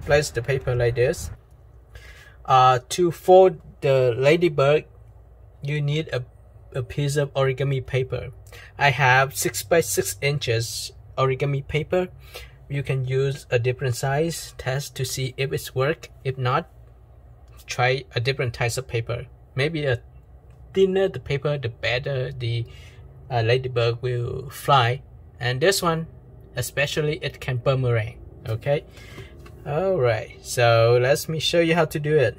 place the paper like this. To fold the ladybug, you need a piece of origami paper. I have 6 by 6 inches origami paper. You can use a different size, test to see if it's work. If not, try a different type of paper. Maybe the thinner the paper, the better the ladybug will fly. And this one especially, it can boomerang. Okay, alright, so let me show you how to do it.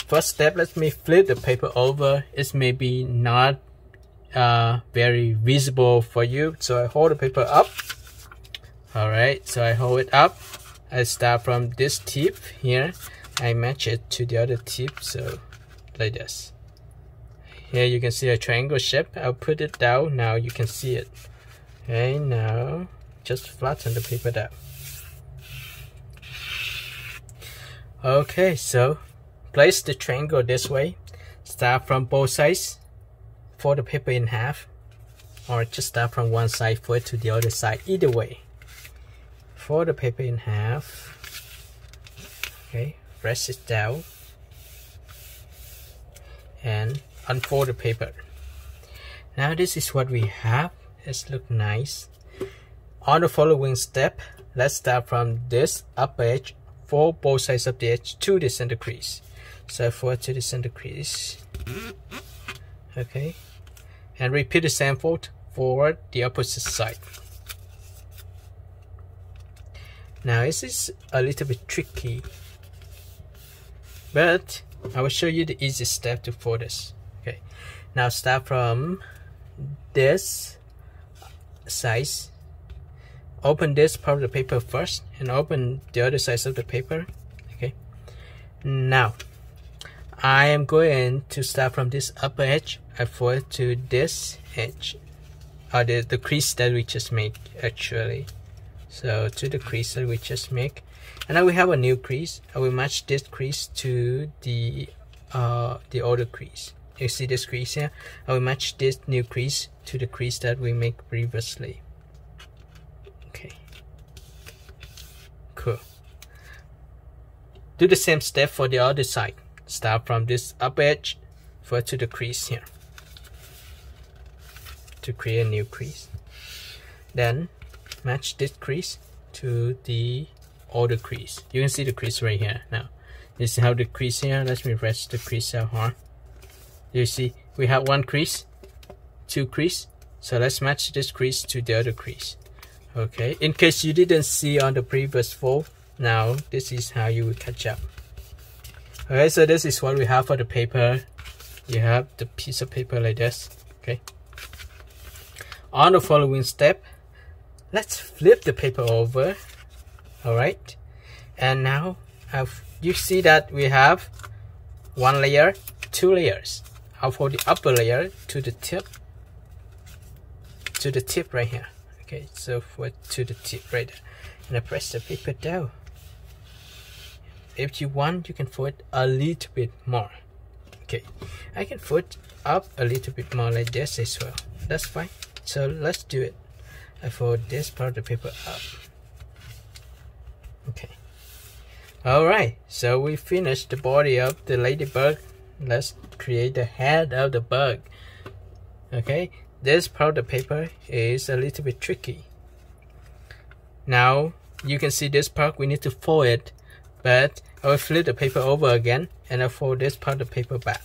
First step, let me flip the paper over. It's maybe not very visible for you, so I hold the paper up. Alright, so I hold it up. I start from this tip here, I match it to the other tip, so like this. Here you can see a triangle shape. I'll put it down, now you can see it. Okay, now just flatten the paper down. Okay, so place the triangle this way. Start from both sides, fold the paper in half, or just start from one side, fold it to the other side. Either way, fold the paper in half. Okay, press it down and unfold the paper. Now this is what we have. It looks nice. On the following step, let's start from this upper edge, fold both sides of the edge to the center crease. So forward to the center crease. Okay, and repeat the same fold forward the opposite side. Now this is a little bit tricky, but I will show you the easiest step to fold this. Okay, now start from this size. Open this part of the paper first and open the other side of the paper. Okay, now I am going to start from this upper edge. I fold to this edge, or the crease that we just made actually. So to the crease that we just make, and now we have a new crease. I will match this crease to the older crease. You see this crease here? I will match this new crease to the crease that we made previously. Okay, cool. Do the same step for the other side. Start from this upper edge, fold to the crease here to create a new crease. Then match this crease to the older crease. You can see the crease right here. Now this is how the crease here. Let me press the crease out hard. You see we have one crease, two crease. So let's match this crease to the other crease. Okay, in case you didn't see on the previous fold, now this is how you will catch up. Okay, so this is what we have for the paper. You have the piece of paper like this. Okay, on the following step, let's flip the paper over. Alright, and now you see that we have one layer, two layers. I'll fold the upper layer to the tip right here. Okay, so fold to the tip right there, and I press the paper down. If you want, you can fold a little bit more. Okay, I can fold up a little bit more like this as well. That's fine. So let's do it. I fold this part of the paper up. Okay. Alright, so we finished the body of the ladybug. Let's create the head of the bug. Okay, this part of the paper is a little bit tricky. Now you can see this part, we need to fold it, but I will flip the paper over again and I fold this part of the paper back.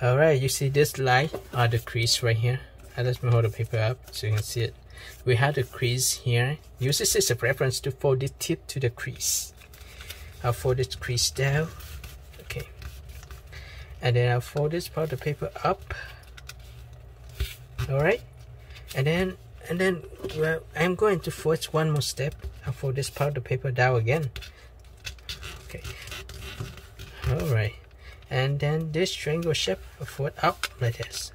Alright, you see this line or the crease right here. And let me hold the paper up so you can see it. We have the crease here. Use this as a reference to fold the tip to the crease. I'll fold this crease down. Okay, and then I'll fold this part of the paper up. Alright, and then well, I'm going to fold one more step. I'll fold this part of the paper down again. Okay, alright, and then this triangle shape I'll fold up like this.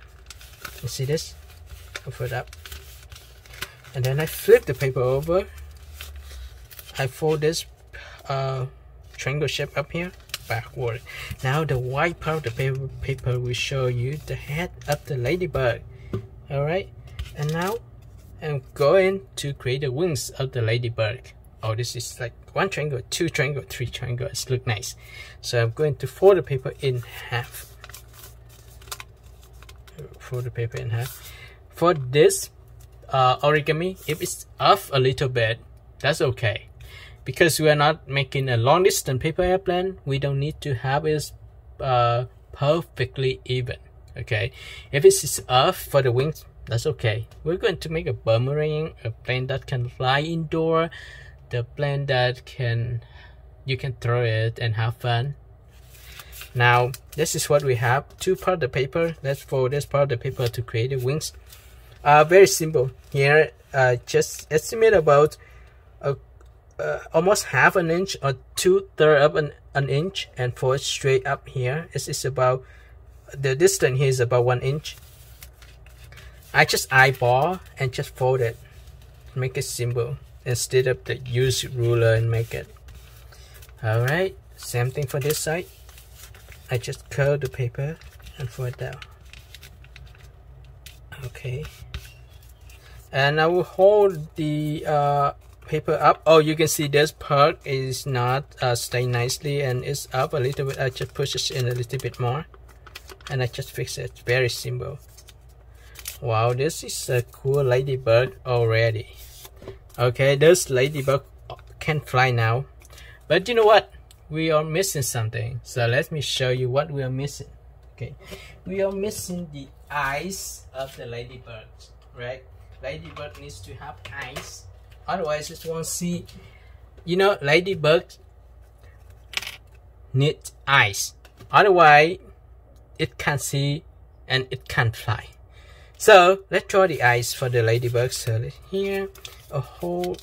You see this? I'll fold up, and then I flip the paper over. I fold this triangle shape up here backward. Now the white part of the paper will show you the head of the ladybug. Alright, and now I'm going to create the wings of the ladybug. oh, this is like 1 triangle, 2 triangle, 3 triangles. Look nice. So I'm going to fold the paper in half. Fold the paper in half. For this origami, if it's off a little bit, that's okay, because we are not making a long distance paper airplane. We don't need to have it perfectly even. Okay, if it's off for the wings, that's okay. We're going to make a boomerang, a plane that can fly indoor, the plane that you can throw it and have fun. Now this is what we have. 2 parts of the paper. Let's fold this part of the paper to create the wings. Very simple. Here, just estimate about almost half an inch or 2/3 of an inch, and fold straight up here. This is about, the distance here is about 1 inch. I just eyeball and just fold it. Make it simple instead of the use ruler and make it. Alright, same thing for this side. I just curl the paper and fold it down. Okay. And I will hold the paper up. Oh, you can see this part is not staying nicely and it's up a little bit. I just push it in a little bit more and I just fix it. Very simple. Wow, this is a cool ladybug already. Okay, this ladybug can fly now, but you know what, we are missing something. So let me show you what we are missing. Okay, we are missing the eyes of the ladybug, right? Ladybug needs to have eyes, otherwise it won't see. You know, ladybug need eyes, otherwise it can't see and it can't fly. So let's draw the eyes for the ladybug. So here, a hole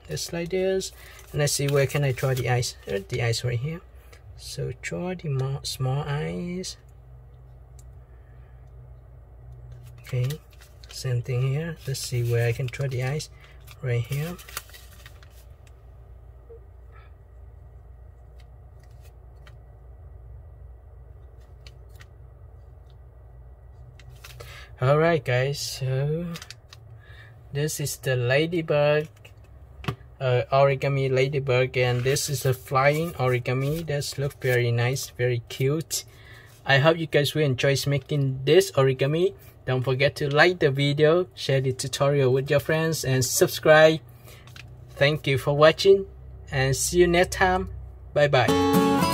just like this, and let's see where can I draw the eyes. There's the eyes right here. So draw the small eyes. Okay, same thing here. Let's see where I can draw the eyes. Right here. Alright guys, so this is the ladybug, origami ladybug, and this is a flying origami. That looks very nice, very cute. I hope you guys will enjoy making this origami. Don't forget to like the video, share the tutorial with your friends, and subscribe. Thank you for watching, and see you next time. Bye bye.